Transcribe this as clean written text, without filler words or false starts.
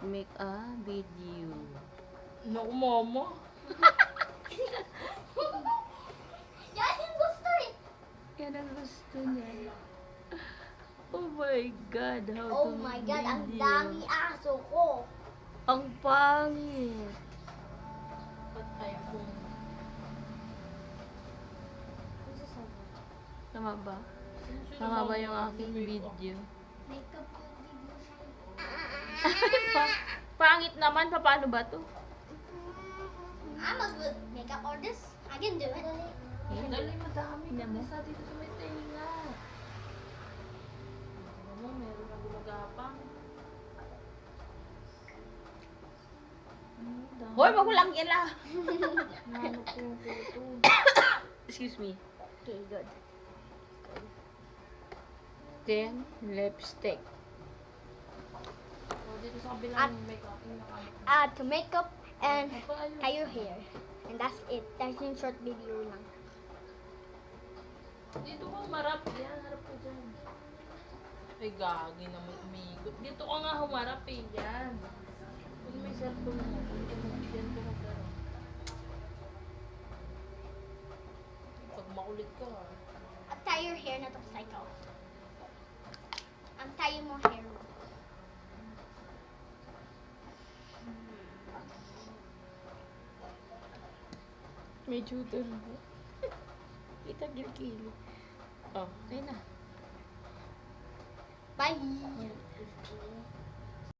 make a video. Naku, mama. Yan yung gusto eh. Yan ang gusto niya. Oh my God, how Oh to my make God, ang video. dami aso ko. Ang pangit. Ba't iPhone? Tama ba? Tama ba yung aking video? Makeup ko video Pangit naman. Paano ba to? I'm a good makeup artist. I can do it. Dali, madami Tingnan mo. sa dito sa may tenga. Ano, meron na gumagapang. Hoy, wag mo lang ila. Ano po ito? Excuse me. Okay, good. Then, lipstick. Oh, dito sa kabilang At- makeup. Yung nakamit. Add to makeup and Ayun. tie your hair. And that's it. That's yung short video lang. Dito ka humarap. Yan, harap ka dyan. Ay, gagi na may umigot. Dito ka nga humarap eh. Yan. Kung may cellphone mo, dito mo. Yan ka magkaroon. Pag makulit ka ha. At tie your hair na to cycle. Ang tie mo hair mo. May tutor mo. Kita gilkili. Oh, ayun na. Bye!